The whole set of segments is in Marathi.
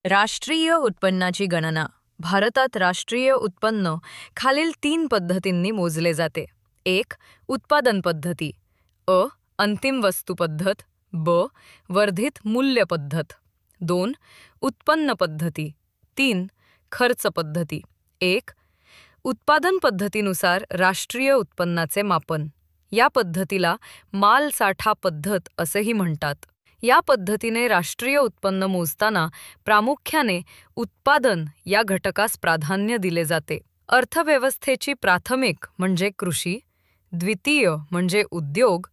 राष्ट्रीय उत्पन्नाची गणना. भारतात राष्ट्रीय उत्पन्न खालील 3 पद्धतींनी मोजले जाते. 1. उत्पादन पद्धती. अ. अंतिम वस्तू पद्धत. ब. वर्धित मूल्य पद्धत. 2. उत्पन्न पद्धती. 3. खर्च पद्धती. 1. उत्पादन पद्धतीनुसार राष्ट्रीय उत्पन्नाचे मापन. या पद्धतीला माल साठा पद्धत असेही म्हणतात. या पद्धतीने राष्ट्रीय उत्पन्न मोजताना प्रामुख्याने उत्पादन या घटकास प्राधान्य दिले जाते. अर्थव्यवस्थेची प्राथमिक म्हणजे कृषी, द्वितीय म्हणजे उद्योग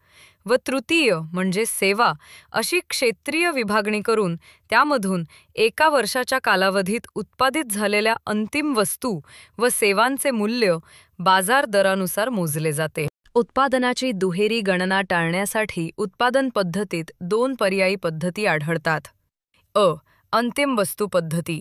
व तृतीय म्हणजे सेवा अशी क्षेत्रीय विभागणी करून त्यामधून एका वर्षाच्या कालावधीत उत्पादित झालेल्या अंतिम वस्तू व सेवांचे मूल्य बाजार दरानुसार मोजले जाते. उत्पादनाची दुहेरी गणना टाळण्यासाठी उत्पादन पद्धतीत 2 पर्यायी पद्धती आढळतात. अ. अंतिम वस्तू पद्धती.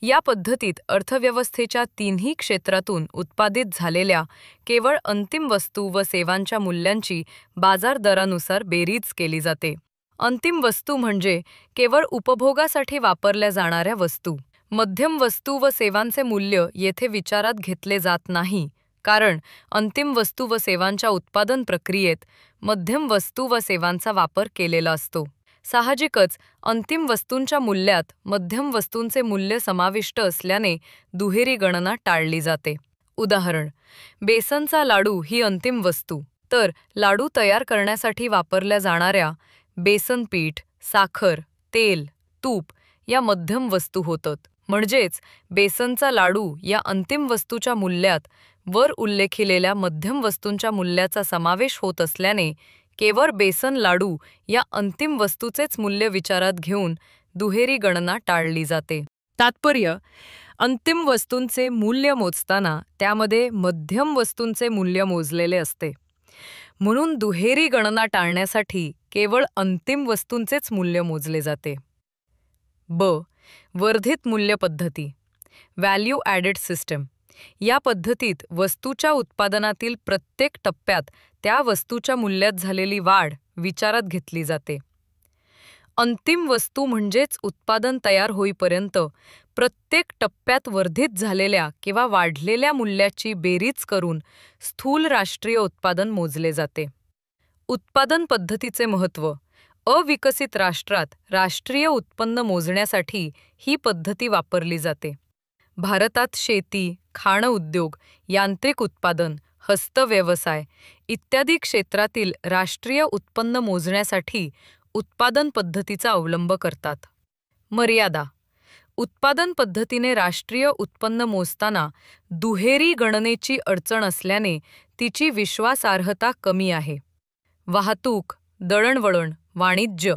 या पद्धतीत अर्थव्यवस्थेच्या तिन्ही क्षेत्रातून उत्पादित झालेल्या केवळ अंतिम वस्तू व सेवांच्या मूल्यांची बाजार दरानुसार बेरीज केली जाते. अंतिम वस्तू म्हणजे केवळ उपभोगासाठी वापरल्या जाणाऱ्या वस्तू. मध्यम वस्तू व सेवांचे मूल्य येथे विचारात घेतले जात नाही, कारण अंतिम वस्तू व सेवांच्या उत्पादन प्रक्रियेत मध्यम वस्तू व सेवांचा वापर केलेला असतो. साहजिकच अंतिम वस्तूंच्या मूल्यात मध्यम वस्तूंचे मूल्य समाविष्ट असल्याने दुहेरी गणना टाळली जाते. उदाहरण: बेसनचा लाडू ही अंतिम वस्तू, तर लाडू तयार करण्यासाठी वापरल्या जाणाऱ्या बेसन पीठ, साखर, तेल, तूप या मध्यम वस्तू होतात. म्हणजेच बेसनचा लाडू या अंतिम वस्तूच्या मूल्यात वर उल्लेखिलेल्या मध्यम वस्तूंच्या मूल्याचा समावेश होत असल्याने केवळ बेसन लाडू या अंतिम वस्तूचेच मूल्य विचारात घेऊन दुहेरी गणना टाळली जाते. तात्पर्य: अंतिम वस्तूंचे मूल्य मोजताना त्यामध्ये मध्यम वस्तूंचे मूल्य मोजलेले असते. म्हणून दुहेरी गणना टाळण्यासाठी केवळ अंतिम वस्तूंचेच मूल्य मोजले जाते. ब. वर्धित मूल्य पद्धती. Value added system. या पद्धतीत वस्तूच्या उत्पादनातील प्रत्येक टप्प्यात त्या वस्तूच्या मूल्यात झालेली वाढ विचारात घेतली जाते. अंतिम वस्तू म्हणजेच उत्पादन तयार होईपर्यंत प्रत्येक टप्प्यात वर्धित झालेल्या किंवा वाढलेल्या मूल्याची बेरीज करून स्थूल राष्ट्रीय उत्पादन मोजले जाते. उत्पादन पद्धतीचे महत्त्व. अविकसित राष्ट्रात राष्ट्रीय उत्पन्न मोजण्यासाठी ही पद्धती वापरली जाते. भारतात शेती, खाण उद्योग, यांत्रिक उत्पादन, हस्तव्यवसाय इत्यादी क्षेत्रातील राष्ट्रीय उत्पन्न मोजण्यासाठी उत्पादन पद्धतीचा अवलंब करतात. मर्यादा. उत्पादन पद्धतीने राष्ट्रीय उत्पन्न मोजताना दुहेरी गणनेची अडचण असल्याने तिची विश्वासार्हता कमी आहे. वाहतूक, दळणवळण, वाणिज्य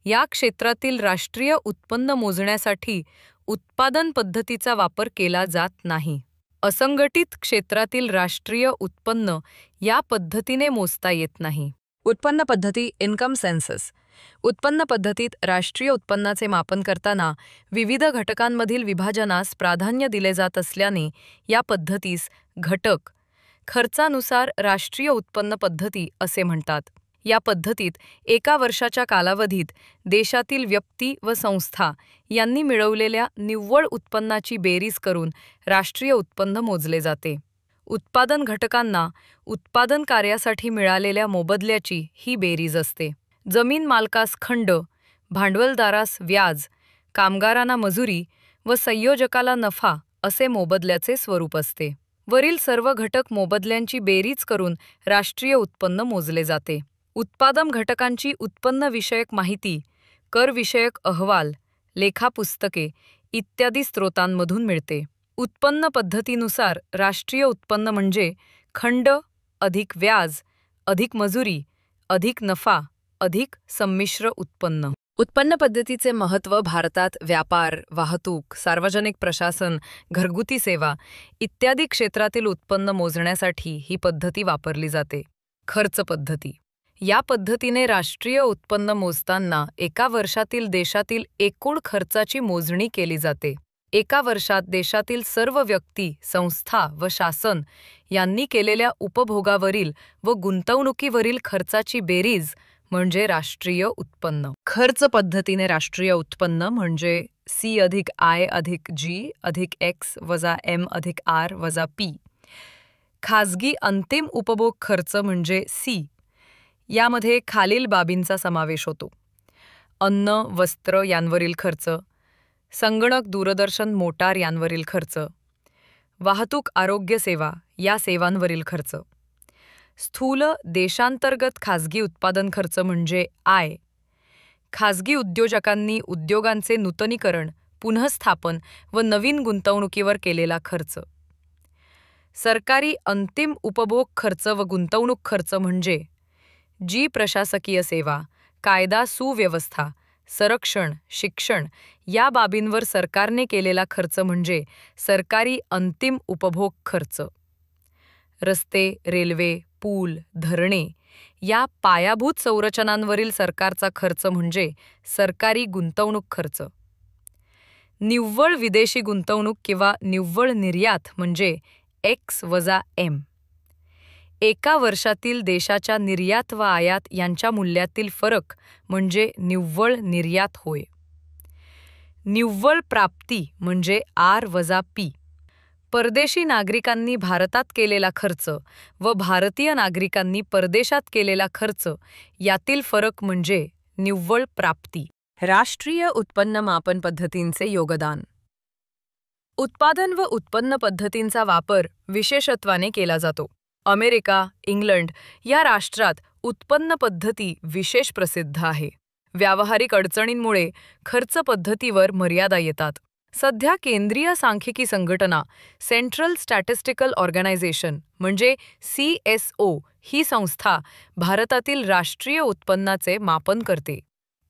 या क्षेत्रातील राष्ट्रीय उत्पन्न मोजण्यासाठी उत्पादन पद्धतीचा वापर केला जात नाही. असंघटित क्षेत्रातील राष्ट्रीय उत्पन्न या पद्धतीने मोजता येत नाही. उत्पन्न पद्धती. Income census. उत्पन्न पद्धतीत राष्ट्रीय उत्पन्नाचे मापन करताना विविध घटकांमधील विभाजनास प्राधान्य दिले जात असल्याने या पद्धतीस घटक खर्चानुसार राष्ट्रीय उत्पन्न पद्धती असे म्हणतात. या पद्धतीत एका वर्षाच्या कालावधीत देशातील व्यक्ती व संस्था यांनी मिळवलेल्या निव्वळ उत्पन्नाची बेरीज करून राष्ट्रीय उत्पन्न मोजले जाते. उत्पादन घटकांना उत्पादन कार्यासाठी मिळालेल्या मोबदल्याची ही बेरीज असते. जमीन मालकास खंड, भांडवलदारास व्याज, कामगारांना मजुरी व संयोजकाला नफा असे मोबदल्याचे स्वरूप असते. वरील सर्व घटक मोबदल्यांची बेरीज करून राष्ट्रीय उत्पन्न मोजले जाते. उत्पादन घटकांची उत्पन्नविषयक माहिती करविषयक अहवाल, लेखापुस्तके इत्यादी स्रोतांमधून मिळते. उत्पन्न पद्धतीनुसार राष्ट्रीय उत्पन्न म्हणजे खंड अधिक व्याज अधिक मजुरी अधिक नफा अधिक संमिश्र उत्पन्न. उत्पन्न पद्धतीचे महत्त्व. भारतात व्यापार, वाहतूक, सार्वजनिक प्रशासन, घरगुती सेवा इत्यादी क्षेत्रातील उत्पन्न मोजण्यासाठी ही पद्धती वापरली जाते. खर्च पद्धती. या पद्धतीने राष्ट्रीय उत्पन्न मोजताना एका वर्षातील देशातील एकूण खर्चाची मोजणी केली जाते. एका वर्षात देशातील सर्व व्यक्ती, संस्था व शासन यांनी केलेल्या उपभोगावरील व गुंतवणुकीवरील खर्चाची बेरीज म्हणजे राष्ट्रीय उत्पन्न. खर्च पद्धतीने राष्ट्रीय उत्पन्न म्हणजे C अधिक I अधिक G अधिक X वजा M अधिक R वजा P. खाजगी अंतिम उपभोग खर्च म्हणजे C. यामध्ये खालील बाबींचा समावेश होतो: अन्न, वस्त्र यांवरील खर्च, संगणक, दूरदर्शन, मोटार यांवरील खर्च, वाहतूक, आरोग्य सेवा या सेवांवरील खर्च. स्थूल देशांतर्गत खाजगी उत्पादन खर्च म्हणजे I. खाजगी उद्योजकांनी उद्योगांचे नूतनीकरण, पुनःस्थापन व नवीन गुंतवणुकीवर केलेला खर्च. सरकारी अंतिम उपभोग खर्च व गुंतवणूक खर्च म्हणजे जी प्रशासकीय सेवा, कायदा सुव्यवस्था, संरक्षण, शिक्षण या बाबींवर सरकारने केलेला खर्च म्हणजे सरकारी अंतिम उपभोग खर्च. रस्ते, रेल्वे, पूल, धरणे या पायाभूत संरचनांवरील सरकारचा खर्च म्हणजे सरकारी गुंतवणूक खर्च. निव्वळ विदेशी गुंतवणूक किंवा निव्वळ निर्यात म्हणजे X वजा M. एका वर्षातील देशाच्या निर्यात व आयात यांच्या मूल्यातील फरक म्हणजे निव्वळ निर्यात होय. निव्वळ प्राप्ती म्हणजे R वजा P. परदेशी नागरिकांनी भारतात केलेला खर्च व भारतीय नागरिकांनी परदेशात केलेला खर्च यातील फरक म्हणजे निव्वळ प्राप्ती. राष्ट्रीय उत्पन्न मापन पद्धतींचे योगदान. उत्पादन व उत्पन्न पद्धतींचा वापर विशेषत्वाने केला जातो. अमेरिका, इंग्लंड या राष्ट्रात उत्पन्न पद्धती विशेष प्रसिद्ध आहे. व्यावहारिक अडचणींमुळे खर्च पद्धतीवर मर्यादा येतात. सध्या केंद्रीय सांख्यिकी संघटना सेंट्रल स्टॅटिस्टिकल ऑर्गनायझेशन म्हणजे CSO ही संस्था भारतातील राष्ट्रीय उत्पन्नाचे मापन करते.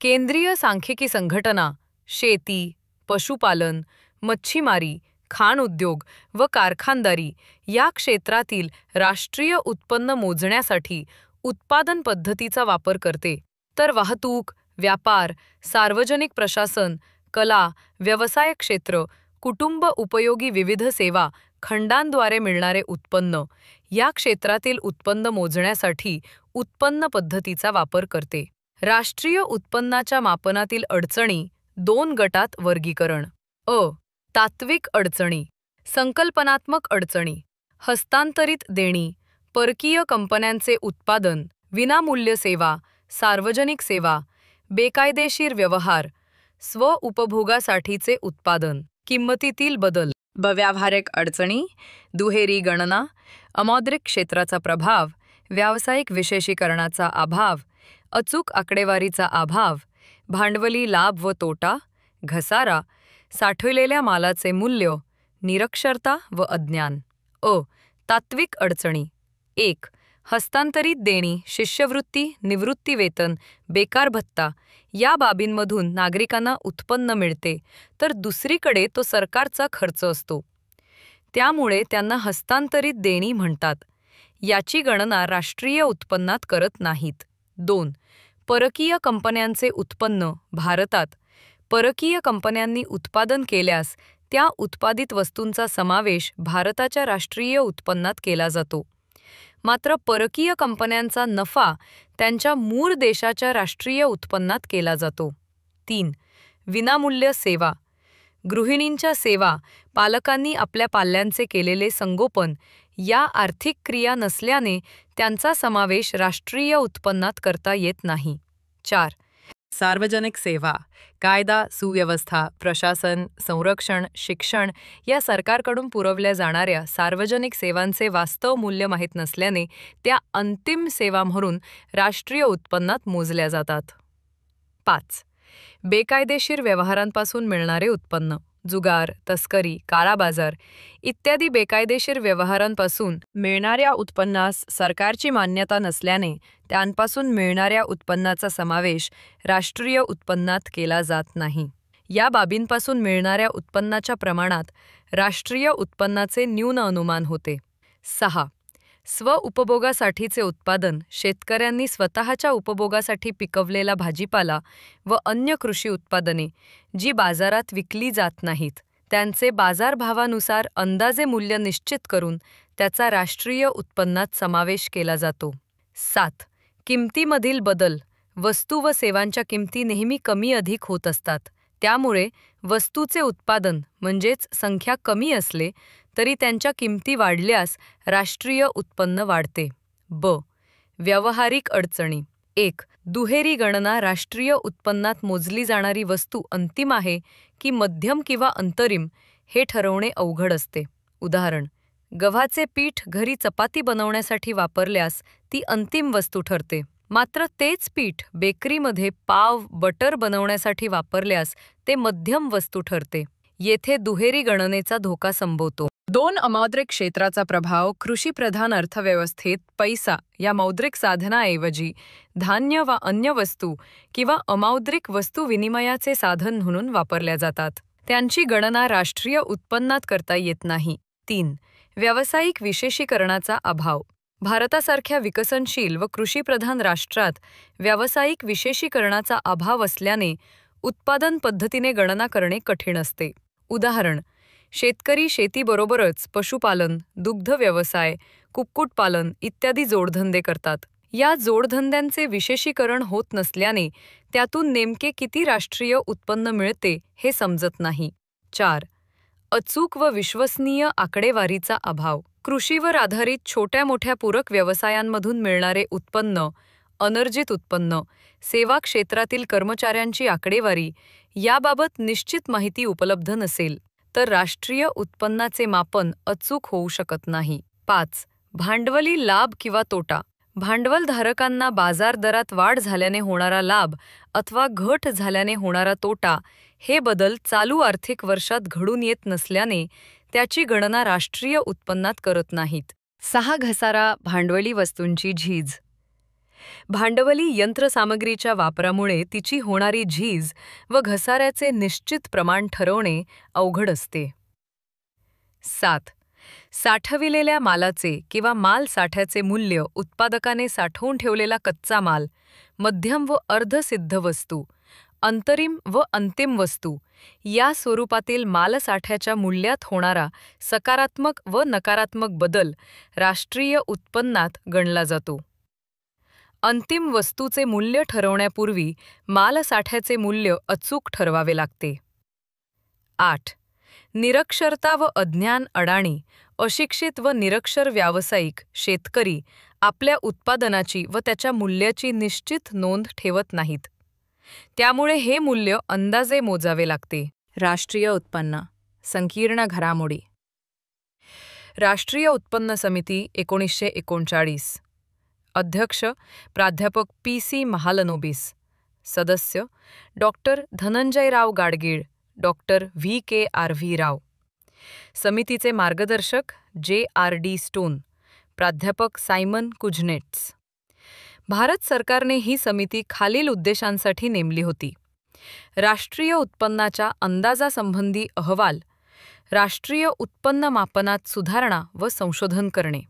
केंद्रीय सांख्यिकी संघटना शेती, पशुपालन, मच्छीमारी, खाण उद्योग व कारखानदारी या क्षेत्रातील राष्ट्रीय उत्पन्न मोजण्यासाठी उत्पादन पद्धतीचा वापर करते, तर वाहतूक, व्यापार, सार्वजनिक प्रशासन, कला, व्यवसाय क्षेत्र, कुटुंब उपयोगी विविध सेवा खंडांद्वारे मिळणारे उत्पन्न या क्षेत्रातील उत्पन्न मोजण्यासाठी उत्पन्न पद्धतीचा वापर करते. राष्ट्रीय उत्पन्नाच्या मापनातील अडचणी 2 गटात वर्गीकरण. तात्विक अडचणी, संकल्पनात्मक अडचणी, हस्तांतरित देणी, परकीय कंपन्यांचे उत्पादन, विनामूल्य सेवा, सार्वजनिक सेवा, बेकायदेशीर व्यवहार, स्वउपभोगासाठीचे उत्पादन, किंमतीतील बदल. व्यावहारिक अडचणी, दुहेरी गणना, अमौद्रिक क्षेत्राचा प्रभाव, व्यावसायिक विशेषीकरणाचा अभाव, अचूक आकडेवारीचा अभाव, भांडवली लाभ व तोटा, घसारा, साठवलेल्या मालाचे मूल्य, निरक्षरता व अज्ञान. तात्विक अडचणी. 1. हस्तांतरित देणी, शिष्यवृत्ती, निवृत्तीवेतन, बेकार भत्ता या बाबींमधून नागरिकांना उत्पन्न मिळते, तर दुसरीकडे तो सरकारचा खर्च असतो. त्यामुळे त्यांना हस्तांतरित देणी म्हणतात. याची गणना राष्ट्रीय उत्पन्नात करत नाहीत. 2. परकीय कंपन्यांचे उत्पन्न. भारतात परकीय कंपन्यांनी उत्पादन केल्यास त्या उत्पादित वस्तूंचा समावेश भारताच्या राष्ट्रीय उत्पन्नात केला जातो. मात्र परकीय कंपन्यांचा नफा त्यांच्या मूळ देशाच्या राष्ट्रीय उत्पन्नात केला जातो. 3. विनामूल्य सेवा. गृहिणींच्या सेवा, पालकांनी आपल्या पाल्यांचे केलेले संगोपन या आर्थिक क्रिया नसल्याने त्यांचा समावेश राष्ट्रीय उत्पन्नात करता येत नाही. 4. सार्वजनिक सेवा. कायदा, सुव्यवस्था, प्रशासन, संरक्षण, शिक्षण या सरकारकडून पुरवल्या जाणाऱ्या सार्वजनिक सेवांचे वास्तव मूल्य माहीत नसल्याने त्या अंतिम सेवा म्हणून राष्ट्रीय उत्पन्नात मोजल्या जातात. 5. बेकायदेशीर व्यवहारांपासून मिळणारे उत्पन्न. जुगार, तस्करी, काळा बाजार इत्यादी बेकायदेशीर व्यवहारांपासून मिळणाऱ्या उत्पन्नास सरकारची मान्यता नसल्याने त्यांपासून मिळणाऱ्या उत्पन्नाचा समावेश राष्ट्रीय उत्पन्नात केला जात नाही. या बाबींपासून मिळणाऱ्या उत्पन्नाच्या प्रमाणात राष्ट्रीय उत्पन्नाचे न्यून अनुमान होते. 6. स्वउपभोगासाठीचे उत्पादन. शेतकऱ्यांनी स्वतःच्या उपभोगासाठी पिकवलेला भाजीपाला व अन्य कृषी उत्पादने जी बाजारात विकली जात नाहीत, त्यांचे बाजारभावानुसार अंदाजे मूल्य निश्चित करून त्याचा राष्ट्रीय उत्पन्नात समावेश केला जातो. 7. किमतीमधील बदल. वस्तू व सेवांच्या किमती नेहमी कमी अधिक होत असतात. त्यामुळे वस्तूचे उत्पादन म्हणजेच संख्या कमी असले तरी त्यांच्या किमती वाढल्यास राष्ट्रीय उत्पन्न वाढते. ब. व्यावहारिक अडचणी. 1. दुहेरी गणना. राष्ट्रीय उत्पन्नात मोजली जाणारी वस्तू अंतिम आहे की मध्यम किंवा अंतरिम हे ठरवणे अवघड असते. उदाहरण: गव्हाचे पीठ घरी चपाती बनवण्यासाठी वापरल्यास ती अंतिम वस्तू ठरते. मात्र तेच पीठ बेकरीमध्ये पाव, बटर बनवण्यासाठी वापरल्यास ते मध्यम वस्तू ठरते. येथे दुहेरी गणनेचा धोका संभवतो. 2. अमौद्रिक क्षेत्राचा प्रभाव. कृषीप्रधान अर्थव्यवस्थेत पैसा या मौद्रिक साधनाऐवजी धान्य वा अन्य वस्तू किंवा अमौद्रिक वस्तू विनिमयाचे साधन म्हणून वापरल्या जातात. त्यांची गणना राष्ट्रीय उत्पन्नात करता येत नाही. 3. व्यावसायिक विशेषीकरणाचा अभाव. भारतासारख्या विकसनशील व कृषीप्रधान राष्ट्रात व्यावसायिक विशेषीकरणाचा अभाव असल्याने उत्पादन पद्धतीने गणना करणे कठीण असते. उदाहरण: शेतकरी शेतीबरोबरच पशुपालन, दुग्ध व्यवसाय, कुक्कुटपालन इत्यादी जोडधंदे करतात. या जोडधंद्यांचे विशेषीकरण होत नसल्याने त्यातून नेमके किती राष्ट्रीय उत्पन्न मिळते हे समजत नाही. 4. अचूक व विश्वसनीय आकडेवारीचा अभाव. कृषीवर आधारित छोट्या मोठ्या पूरक व्यवसायांमधून मिळणारे उत्पन्न, अनर्जित उत्पन्न, सेवा क्षेत्रातील कर्मचाऱ्यांची आकडेवारी याबाबत निश्चित माहिती उपलब्ध नसेल तर राष्ट्रीय उत्पन्नाचे मापन अचूक होऊ शकत नाही. 5. भांडवली लाभ किंवा तोटा. भांडवलधारकांना बाजार दरात वाढ झाल्याने होणारा लाभ अथवा घट झाल्याने होणारा तोटा हे बदल चालू आर्थिक वर्षात घडून येत नसल्याने त्याची गणना राष्ट्रीय उत्पन्नात करत नाहीत. 6. घसारा. भांडवली वस्तूंची झीज. भांडवली यंत्रसामग्रीच्या वापरामुळे तिची होणारी झीज व घसाऱ्याचे निश्चित प्रमाण ठरवणे अवघड असते. 7. साठविलेल्या मालाचे किंवा माल साठ्याचे मूल्य. उत्पादकाने साठवून ठेवलेला कच्चा माल, मध्यम व अर्धसिद्ध वस्तू, अंतरिम व अंतिम वस्तू या स्वरूपातील मालसाठ्याच्या मूल्यात होणारा सकारात्मक व नकारात्मक बदल राष्ट्रीय उत्पन्नात गणला जातो. अंतिम वस्तूचे मूल्य ठरवण्यापूर्वी मालसाठ्याचे मूल्य अचूक ठरवावे लागते. 8. निरक्षरता व अज्ञान. अडाणी, अशिक्षित व निरक्षर व्यावसायिक, शेतकरी आपल्या उत्पादनाची व त्याच्या मूल्याची निश्चित नोंद ठेवत नाहीत. त्यामुळे हे मूल्य अंदाजे मोजावे लागते. राष्ट्रीय उत्पन्न. संकीर्ण घडामोडी. राष्ट्रीय उत्पन्न समिती 1939. अध्यक्ष प्राध्यापक P.C. महालनोबिस. सदस्य doctor Dhananjayrao Gadgil, doctor V.K.R.V. राव. समितीचे मार्गदर्शक J.R.D. स्टोन, प्राध्यापक सायमन कुझनेट्स. भारत सरकारने ही समिती खालील उद्देशांसाठी नेमली होती: राष्ट्रीय उत्पन्नाच्या अंदाजासंबंधी अहवाल, राष्ट्रीय उत्पन्न मापनात सुधारणा व संशोधन करणे.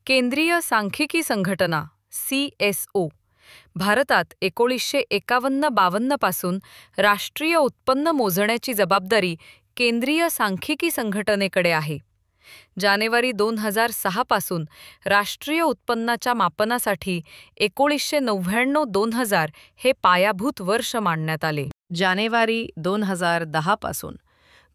केंद्रीय सांख्यिकी संघटना CSO. भारतात 1951-52 पासून राष्ट्रीय उत्पन्न मोजण्याची जबाबदारी केंद्रीय सांख्यिकी संघटनेकडे आहे. जानेवारी 2006 पासून राष्ट्रीय उत्पन्नाच्या मापनासाठी 1999-2000 हे पायाभूत वर्ष मानण्यात आले. जानेवारी 2010 पासून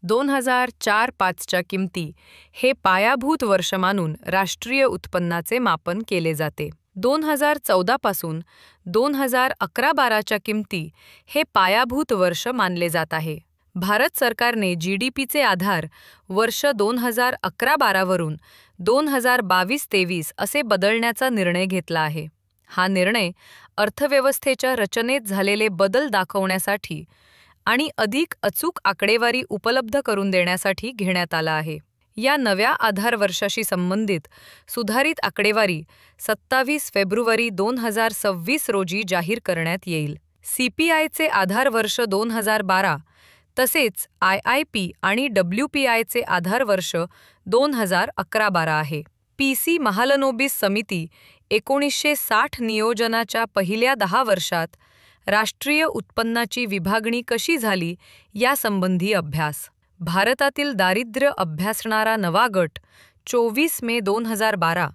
2004-05च्या किमती हे पायाभूत वर्ष मानून राष्ट्रीय उत्पन्नाचे मापन केले जाते. 2014 पासून 2011-12च्या किमती हे पायाभूत वर्ष मानले जात आहे. भारत सरकारने GDPचे आधार वर्ष 2011-12 वरून 2022-23 असे बदलण्याचा निर्णय घेतला आहे. हा निर्णय अर्थव्यवस्थेच्या रचनेत झालेले बदल दाखवण्यासाठी आणि अधिक अचूक आकडेवारी उपलब्ध करून देण्यासाठी घेण्यात आला आहे. या नव्या आधार वर्षाशी संबंधित सुधारित आकडेवारी 27 फेब्रुवारी 2026 रोजी जाहीर करण्यात येईल. CPIचे आधार वर्ष 2012 तसेच IIP आणि WPIचे आधार वर्ष 2011-12 आहे. P.C. महालनोबिस समिती 1960 नियोजनाच्या पहिल्या 10 वर्षात राष्ट्रीय उत्पन्नाची विभागणी कशी झाली यासंबंधी अभ्यास. भारतातील दारिद्र्य अभ्यासणारा नवा गट 24 मे 2012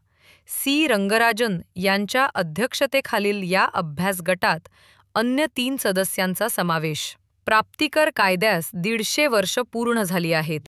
C. रंगराजन यांच्या अध्यक्षतेखालील या अभ्यास गटात अन्य 3 सदस्यांचा समावेश. प्राप्तिकर कायद्यास 150 वर्ष पूर्ण झाली आहेत.